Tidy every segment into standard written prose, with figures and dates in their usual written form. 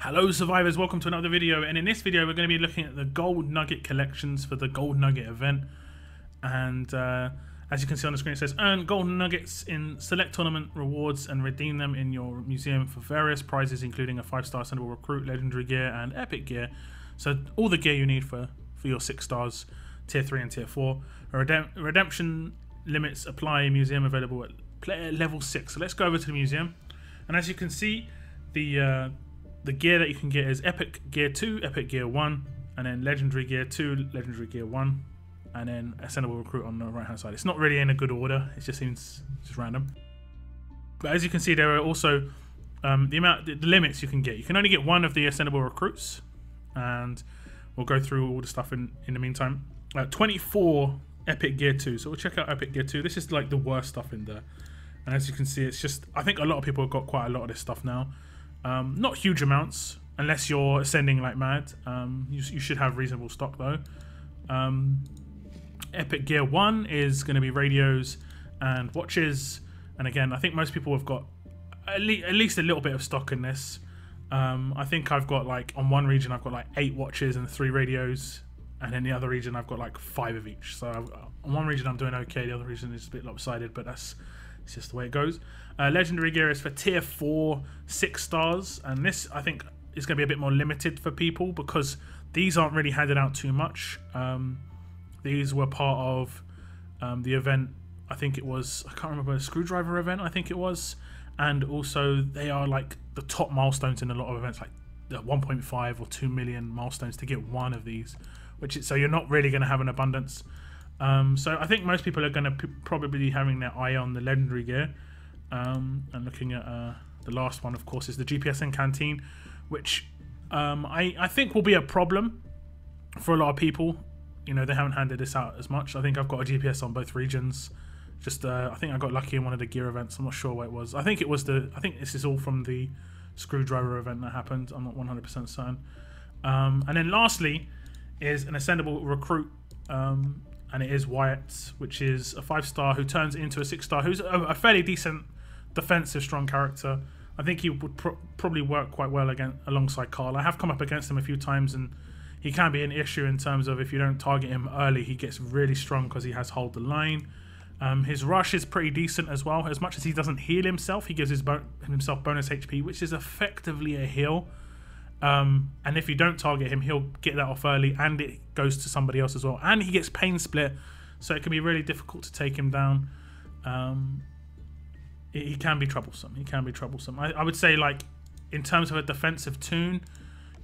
Hello survivors, welcome to another video, and in this video we're going to be looking at the Gold Nugget collections for the Gold Nugget event. And as you can see on the screen, it says earn Gold Nuggets in select tournament rewards and redeem them in your museum for various prizes, including a 5-star ascendable recruit, legendary gear and epic gear. So all the gear you need for your 6 stars, tier 3 and tier 4. Redemption limits apply, museum available at player level 6. So let's go over to the museum, and as you can see, the gear that you can get is Epic Gear 2, Epic Gear 1, and then Legendary Gear 2, Legendary Gear 1, and then Ascendable Recruit on the right hand side. It's not really in a good order, it just seems just random. But as you can see, there are also the limits you can get. You can only get one of the Ascendable Recruits, and we'll go through all the stuff in the meantime. 24 Epic Gear 2, so we'll check out Epic Gear 2. This is like the worst stuff in there. And as you can see, it's just, I think a lot of people have got quite a lot of this stuff now. Not huge amounts, unless you're ascending like mad. You should have reasonable stock though. Epic Gear 1 is going to be radios and watches, and again, I think most people have got at least a little bit of stock in this. I think I've got, like, on one region I've got like 8 watches and 3 radios, and in the other region I've got like 5 of each. So on one region I'm doing okay, the other region is a bit lopsided, but it's just the way it goes. Legendary gear is for tier 4, 6 stars, and this I think is going to be a bit more limited for people because these aren't really handed out too much. These were part of the event, I think it was, I can't remember, a screwdriver event I think it was, and also they are like the top milestones in a lot of events, like the 1.5 or 2 million milestones to get one of these, so you're not really going to have an abundance. So I think most people are going to probably be having their eye on the legendary gear, and looking at the last one, of course, is the GPS and canteen, which I think will be a problem for a lot of people. You know, they haven't handed this out as much. I think I've got a GPS on both regions. Just I think I got lucky in one of the gear events. I'm not sure what it was. I think this is all from the screwdriver event that happened. I'm not 100% certain. And then lastly is an ascendable recruit. And it is Wyatt, which is a 5-star who turns into a 6-star, who's a fairly decent defensive strong character. I think he would probably work quite well alongside Carl. I have come up against him a few times, and he can be an issue in terms of if you don't target him early, he gets really strong because he has hold the line. His rush is pretty decent as well. As much as he doesn't heal himself, he gives himself bonus HP, which is effectively a heal. And if you don't target him, he'll get that off early, and it goes to somebody else as well. And he gets pain split, so it can be really difficult to take him down. He can be troublesome. I would say, like, in terms of a defensive toon,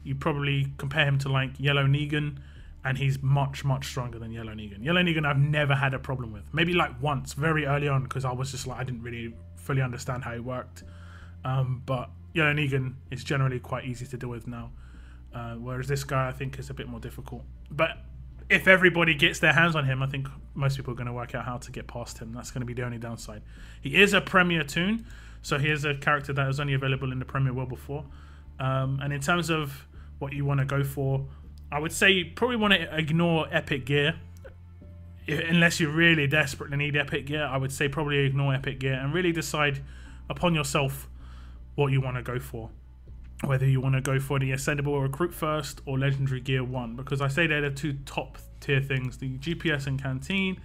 you probably compare him to like Yellow Negan, and he's much stronger than Yellow Negan. Yellow Negan I've never had a problem with. Maybe like once, very early on, because I was just like, I didn't really fully understand how it worked. But Yellow Negan is generally quite easy to deal with now, whereas this guy I think is a bit more difficult. But if everybody gets their hands on him, I think most people are going to work out how to get past him. That's going to be the only downside. He is a Premier toon, so he is a character that was only available in the Premier well before. And in terms of what you want to go for, I would say you probably want to ignore Epic Gear. Unless you really desperately need Epic Gear, I would say probably ignore Epic Gear and really decide upon yourself what you want to go for. Whether you want to go for the Ascendable Recruit first or Legendary Gear 1, because I say they're the 2 top tier things, the GPS and Canteen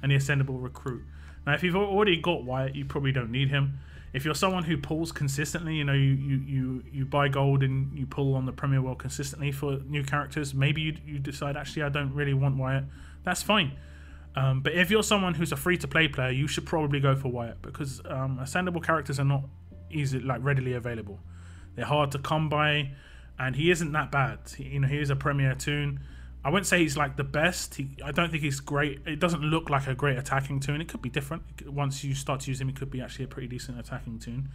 and the Ascendable Recruit. Now if you've already got Wyatt, you probably don't need him. If you're someone who pulls consistently, you know, you buy gold and you pull on the Premier World consistently for new characters, maybe you decide, actually I don't really want Wyatt. That's fine. But if you're someone who's a free-to-play player, you should probably go for Wyatt, because ascendable characters are not readily available. They're hard to come by, and he isn't that bad. He is a Premier toon. I wouldn't say he's like the best. I don't think he's great. It doesn't look like a great attacking toon. It could be different. Once you start to use him, it could be actually a pretty decent attacking toon.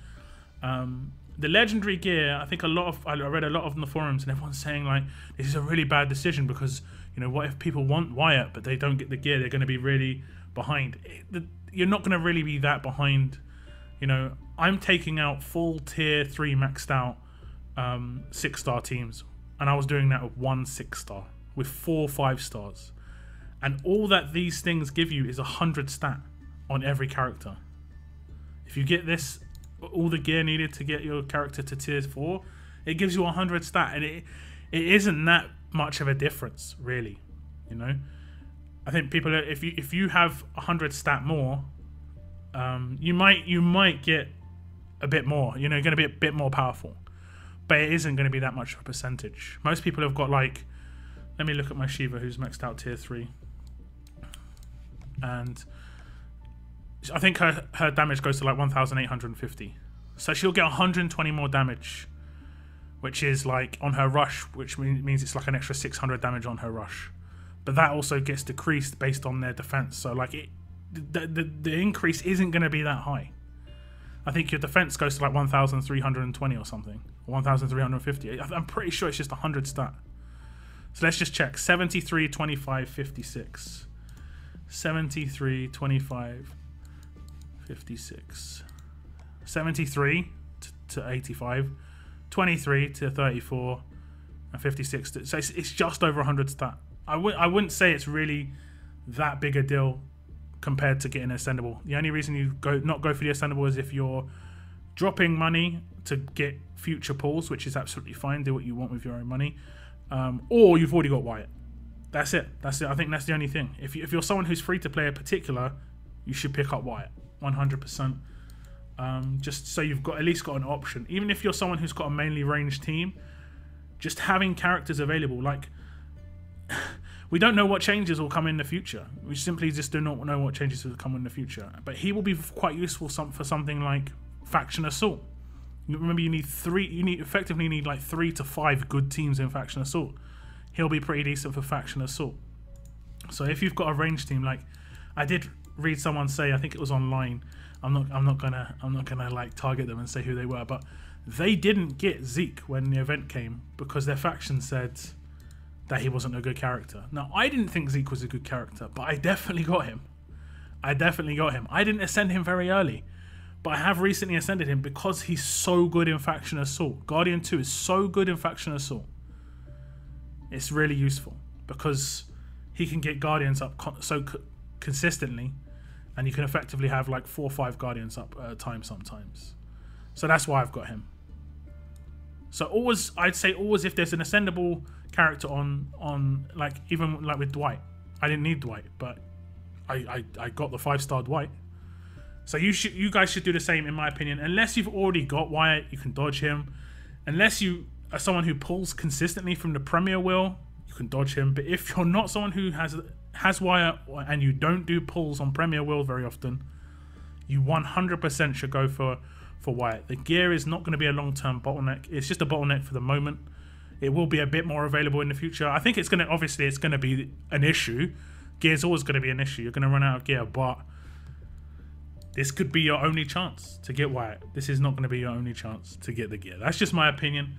The legendary gear, I think I read a lot of in the forums, and everyone's saying like, this is a really bad decision because, you know, what if people want Wyatt but they don't get the gear? They're going to be really behind. You're not going to really be that behind. You know, I'm taking out full tier 3 maxed out 6-star teams, and I was doing that with 1 6-star with 4 5-stars, and all that these things give you is 100 stat on every character. If you get this, all the gear needed to get your character to tier 4 It gives you 100 stat, and it isn't that much of a difference, really. You know, I think people, if you have 100 stat more, you might get a bit more. You know, you're going to be a bit more powerful, but it isn't going to be that much of a percentage. Most people have got like, let me look at my Shiva who's maxed out tier 3, and I think her damage goes to like 1,850. So she'll get 120 more damage, which is like on her rush, which means it's like an extra 600 damage on her rush. But that also gets decreased based on their defense. So like the increase isn't going to be that high. I think your defense goes to like 1,320 or something, 1,350. I'm pretty sure it's just 100 stat. So let's just check. 73, 25, 56. 73, 25, 56. 73 to 85. 23 to 34. And 56 to... So it's just over 100 stat. I wouldn't say it's really that big a deal compared to getting an ascendable. The only reason you not go for the ascendable is if you're dropping money to get future pulls, which is absolutely fine. Do what you want with your own money. Or you've already got Wyatt. That's it. I think that's the only thing. If you're someone who's free to play a particular, you should pick up Wyatt 100%. Just so you've got at least got an option. Even if you're someone who's got a mainly ranged team, just having characters available. Like, we don't know what changes will come in the future. We simply just do not know what changes will come in the future. But he will be quite useful for something like Faction Assault. Remember, you effectively need like 3 to 5 good teams in Faction Assault. He'll be pretty decent for Faction Assault. So if you've got a ranged team, like I did read someone say, I think it was online. I'm not gonna like target them and say who they were, but they didn't get Zeke when the event came because their faction said that he wasn't a good character. Now, I didn't think Zeke was a good character, but I definitely got him. I didn't ascend him very early, but I have recently ascended him because he's so good in Faction Assault. Guardian 2 is so good in Faction Assault. It's really useful because he can get Guardians up consistently, and you can effectively have like 4 or 5 Guardians up at a time sometimes. So that's why I've got him. So always, I'd say always if there's an ascendable character on like, even like with Dwight, I didn't need Dwight, but I got the 5-star Dwight. So you guys should do the same, in my opinion. Unless you've already got Wyatt, you can dodge him. Unless you are someone who pulls consistently from the Premier Wheel, you can dodge him. But if you're not someone who has Wyatt and you don't do pulls on Premier Wheel very often, you 100% should go for Wyatt. The gear is not going to be a long-term bottleneck. It's just a bottleneck for the moment. It will be a bit more available in the future. I think it's going to, obviously, it's going to be an issue. Gear's always going to be an issue. You're going to run out of gear, but this could be your only chance to get Wyatt. This is not going to be your only chance to get the gear. That's just my opinion.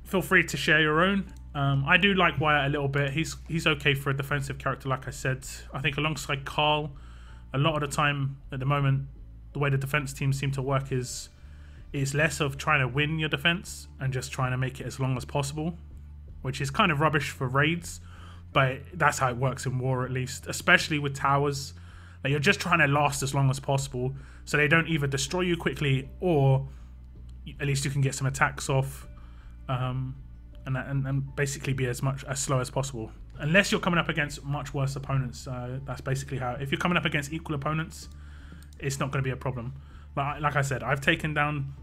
Feel free to share your own. I do like Wyatt a little bit. He's okay for a defensive character, like I said. I think alongside Carl, a lot of the time at the moment, the way the defense teams seem to work is less of trying to win your defense and just trying to make it as long as possible, which is kind of rubbish for raids, but that's how it works in war, at least, especially with towers. Like, you're just trying to last as long as possible so they don't either destroy you quickly, or at least you can get some attacks off, and basically be as slow as possible. Unless you're coming up against much worse opponents, that's basically how. If you're coming up against equal opponents, it's not going to be a problem. Like I said, I've taken down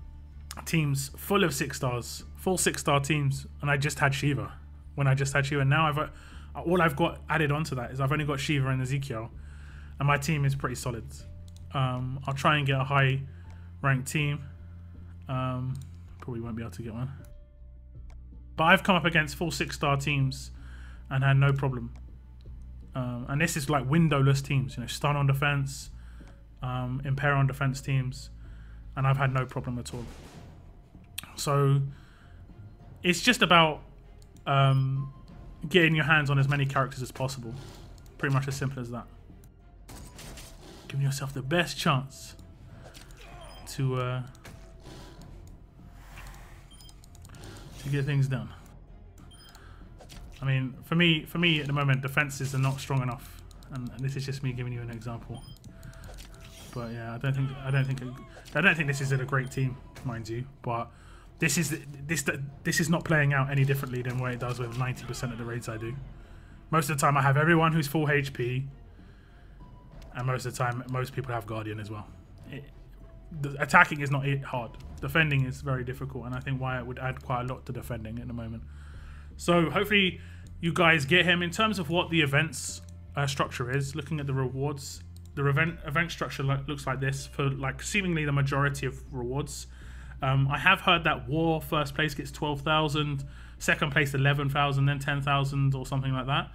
teams full of 6-stars, full 6-star teams, and I just had Shiva. When I just had Shiva, now all I've got added onto that is I've only got Shiva and Ezekiel, and my team is pretty solid. I'll try and get a high ranked team. Probably won't be able to get one, but I've come up against full 6-star teams and had no problem. And this is like windowless teams, you know, stun on defense, impair on defense teams, and I've had no problem at all. So it's just about getting your hands on as many characters as possible. Pretty much as simple as that. Giving yourself the best chance to get things done. I mean, for me at the moment, defenses are not strong enough, and this is just me giving you an example. But yeah, I don't think this is a great team, mind you. But this is not playing out any differently than what it does with 90% of the raids I do. Most of the time I have everyone who's full HP, and most of the time most people have Guardian as well. Attacking is not hard. Defending is very difficult, and I think Wyatt would add quite a lot to defending at the moment. So hopefully you guys get him. In terms of what the events structure is, looking at the rewards, the event structure looks like this for like seemingly the majority of rewards. I have heard that War first place gets 12,000, second place 11,000, then 10,000 or something like that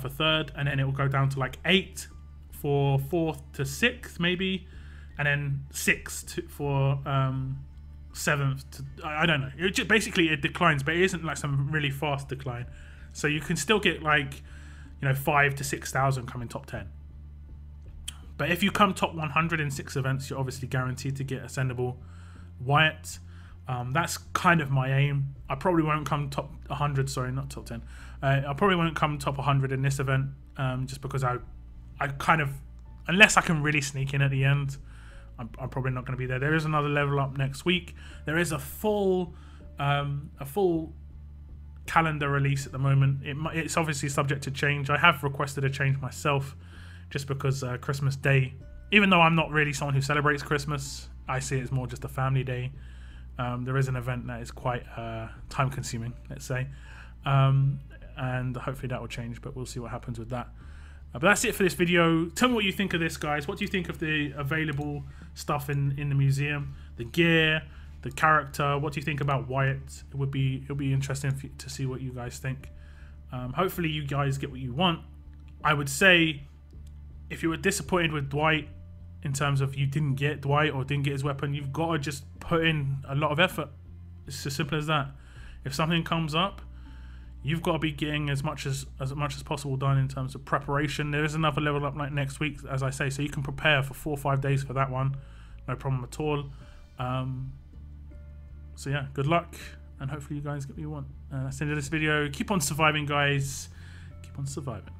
for third, and then it will go down to like 8 for fourth to sixth maybe, and then 6 for seventh to, I don't know. It just, basically it declines, but it isn't like some really fast decline. So you can still get like, you know, 5 to 6,000 coming top 10. But if you come top 100 in 6 events, you're obviously guaranteed to get ascendable Wyatt. That's kind of my aim. I probably won't come top 100, sorry, not top 10. I probably won't come top 100 in this event, just because I kind of, unless I can really sneak in at the end, I'm probably not going to be there. There is another level up next week. There is a full calendar release at the moment. It's obviously subject to change. I have requested a change myself, just because Christmas Day, even though I'm not really someone who celebrates Christmas, I see it as more just a family day. There is an event that is quite time consuming, let's say, and hopefully that will change, but we'll see what happens with that. But that's it for this video. Tell me what you think of this, guys. What do you think of the available stuff in the museum, the gear, the character? What do you think about Wyatt? It'll be interesting to see what you guys think. Hopefully you guys get what you want. I would say if you were disappointed with Dwight in terms of you didn't get Dwight or didn't get his weapon, you've got to just put in a lot of effort. It's as simple as that. If something comes up, you've got to be getting as much as possible done in terms of preparation. There is another level up like next week, as I say, so you can prepare for 4 or 5 days for that one. No problem at all. So yeah, good luck, and hopefully you guys get what you want. That's the end of this video. Keep on surviving, guys. Keep on surviving.